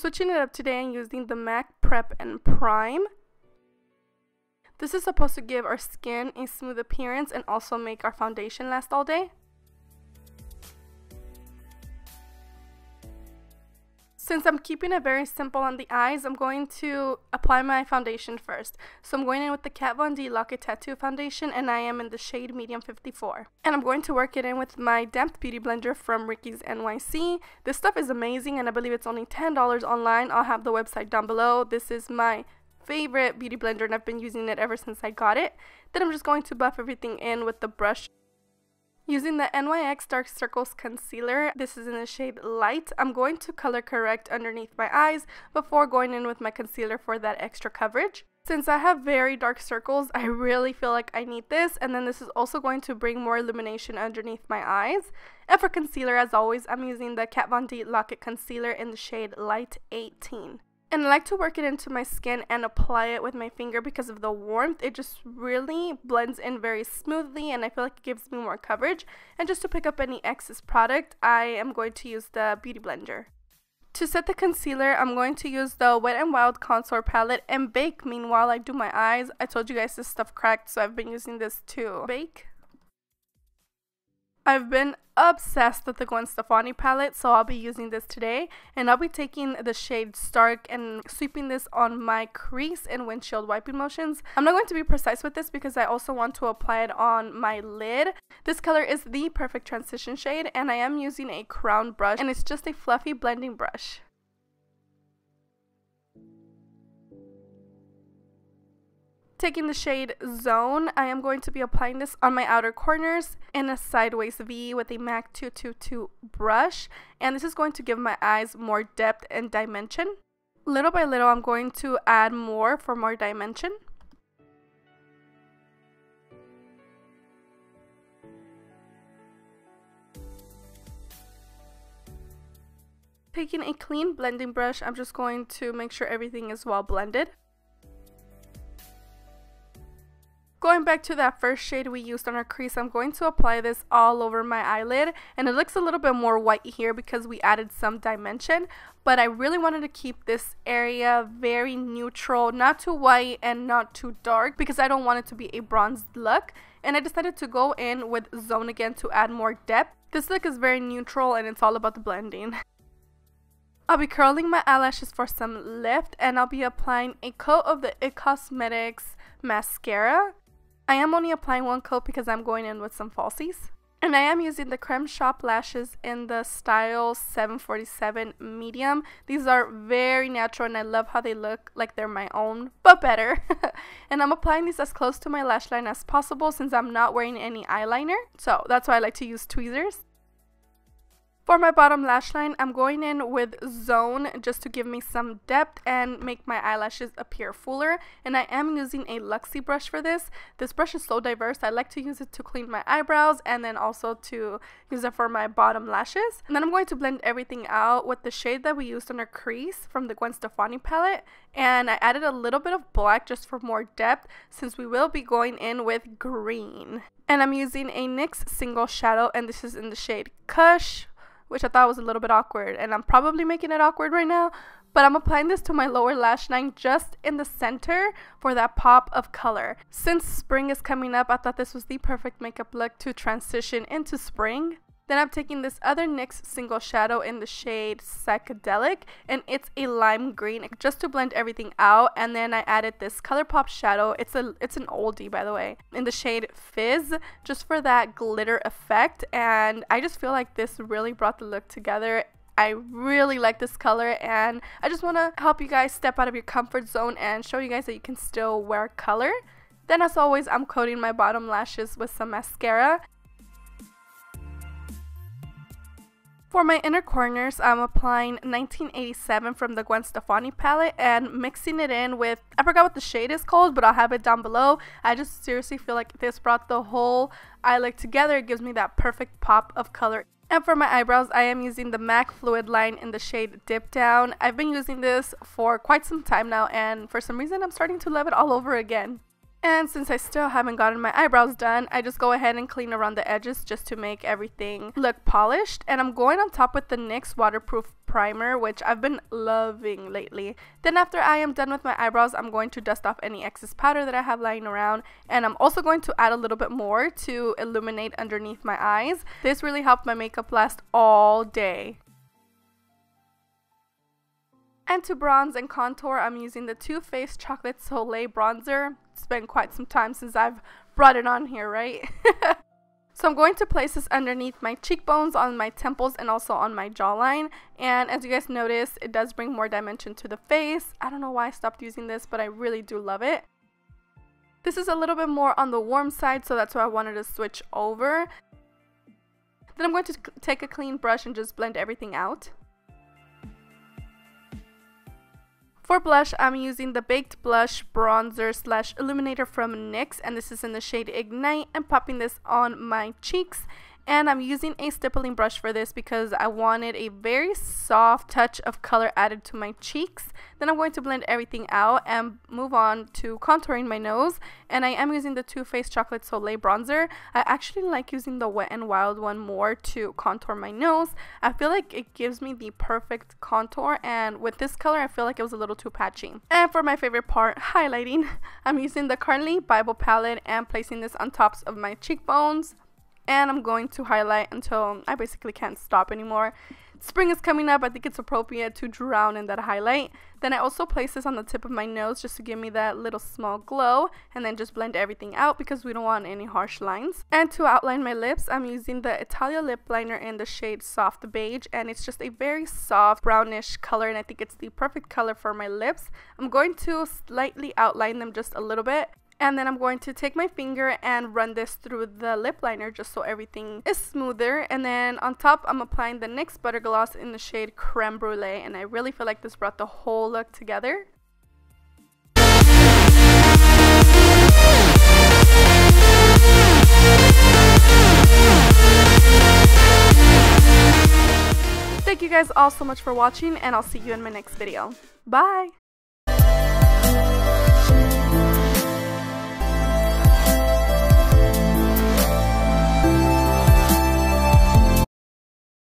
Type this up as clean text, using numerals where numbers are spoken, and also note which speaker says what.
Speaker 1: switching it up today and using the MAC Prep+Prime. This is supposed to give our skin a smooth appearance and also make our foundation last all day. Since I'm keeping it very simple on the eyes, I'm going to apply my foundation first. So I'm going in with the Kat Von D Lock It Tattoo foundation, and I am in the shade Medium 54. And I'm going to work it in with my Damp Beauty Blender from Ricky's NYC. This stuff is amazing, and I believe it's only $10 online. I'll have the website down below. This is my favorite beauty blender, and I've been using it ever since I got it. Then I'm just going to buff everything in with the brush. Using the NYX Dark Circles Concealer, this is in the shade Light. I'm going to color correct underneath my eyes before going in with my concealer for that extra coverage. Since I have very dark circles, I really feel like I need this, and then this is also going to bring more illumination underneath my eyes. And for concealer, as always, I'm using the Kat Von D Lock It Concealer in the shade Light 18. And I like to work it into my skin and apply it with my finger because of the warmth. It just really blends in very smoothly, and I feel like it gives me more coverage. And just to pick up any excess product, I am going to use the Beauty Blender. To set the concealer, I'm going to use the Wet n Wild Contour Palette and bake meanwhile I do my eyes. I told you guys this stuff cracked, so I've been using this to bake. I've been obsessed with the Gwen Stefani palette, so I'll be using this today, and I'll be taking the shade Stork and sweeping this on my crease and windshield wiping motions. I'm not going to be precise with this because I also want to apply it on my lid. This color is the perfect transition shade, and I am using a crown brush, and it's just a fluffy blending brush. Taking the shade Zone, I am going to be applying this on my outer corners in a sideways V with a MAC 222 brush, and this is going to give my eyes more depth and dimension. Little by little, I'm going to add more for more dimension. Taking a clean blending brush, I'm just going to make sure everything is well blended. Going back to that first shade we used on our crease, I'm going to apply this all over my eyelid, and it looks a little bit more white here because we added some dimension, but I really wanted to keep this area very neutral, not too white and not too dark because I don't want it to be a bronzed look, and I decided to go in with Zone again to add more depth. This look is very neutral and it's all about the blending. I'll be curling my eyelashes for some lift, and I'll be applying a coat of the IT Cosmetics mascara. I am only applying one coat because I'm going in with some falsies. And I am using the Creme Shop lashes in the style 747 medium. These are very natural, and I love how they look like they're my own, but better. And I'm applying these as close to my lash line as possible since I'm not wearing any eyeliner. So that's why I like to use tweezers. For my bottom lash line, I'm going in with Zone just to give me some depth and make my eyelashes appear fuller. And I am using a Luxie brush for this. This brush is so diverse. I like to use it to clean my eyebrows and then also to use it for my bottom lashes. And then I'm going to blend everything out with the shade that we used on our crease from the Gwen Stefani palette. And I added a little bit of black just for more depth since we will be going in with green. And I'm using a NYX single shadow, and this is in the shade Kush, which I thought was a little bit awkward, and I'm probably making it awkward right now, but I'm applying this to my lower lash line just in the center for that pop of color. Since spring is coming up, I thought this was the perfect makeup look to transition into spring. Then I'm taking this other NYX single shadow in the shade Psychedelic, and it's a lime green just to blend everything out. And then I added this ColourPop shadow. It's an oldie, by the way, in the shade Fizz, just for that glitter effect. And I just feel like this really brought the look together. I really like this color, and I just want to help you guys step out of your comfort zone and show you guys that you can still wear color. Then, as always, I'm coating my bottom lashes with some mascara. For my inner corners, I'm applying 1987 from the Gwen Stefani palette and mixing it in with, I forgot what the shade is called, but I'll have it down below. I just seriously feel like this brought the whole eye look together. It gives me that perfect pop of color. And for my eyebrows, I am using the MAC Fluidline in the shade Dipdown. I've been using this for quite some time now, and for some reason, I'm starting to love it all over again. And since I still haven't gotten my eyebrows done, I just go ahead and clean around the edges just to make everything look polished. And I'm going on top with the NYX Waterproof primer, which I've been loving lately. Then after I am done with my eyebrows, I'm going to dust off any excess powder that I have lying around, and I'm also going to add a little bit more to illuminate underneath my eyes. This really helped my makeup last all day. And to bronze and contour, I'm using the Too Faced Chocolate Soleil bronzer. It's been quite some time since I've brought it on here, right? So I'm going to place this underneath my cheekbones, on my temples, and also on my jawline. And as you guys notice, it does bring more dimension to the face. I don't know why I stopped using this, but I really do love it. This is a little bit more on the warm side, so that's why I wanted to switch over. Then I'm going to take a clean brush and just blend everything out. For blush, I'm using the Baked Blush Bronzer / Illuminator from NYX, and this is in the shade Ignite. I'm popping this on my cheeks, and I'm using a stippling brush for this because I wanted a very soft touch of color added to my cheeks. Then I'm going to blend everything out and move on to contouring my nose, and I am using the Too Faced Chocolate Soleil bronzer. I actually like using the Wet n Wild one more to contour my nose. I feel like it gives me the perfect contour, and with this color I feel like it was a little too patchy. And for my favorite part, highlighting, I'm using the Carli Bible palette and placing this on tops of my cheekbones. And I'm going to highlight until I basically can't stop anymore. Spring is coming up. I think it's appropriate to drown in that highlight. Then I also place this on the tip of my nose just to give me that little small glow, and then just blend everything out because we don't want any harsh lines. And to outline my lips, I'm using the Italia lip liner in the shade Soft Beige, and it's just a very soft brownish color, and I think it's the perfect color for my lips. I'm going to slightly outline them just a little bit. And then I'm going to take my finger and run this through the lip liner just so everything is smoother. And then on top, I'm applying the NYX Butter Gloss in the shade Creme Brulee. And I really feel like this brought the whole look together. Thank you guys all so much for watching, and I'll see you in my next video. Bye!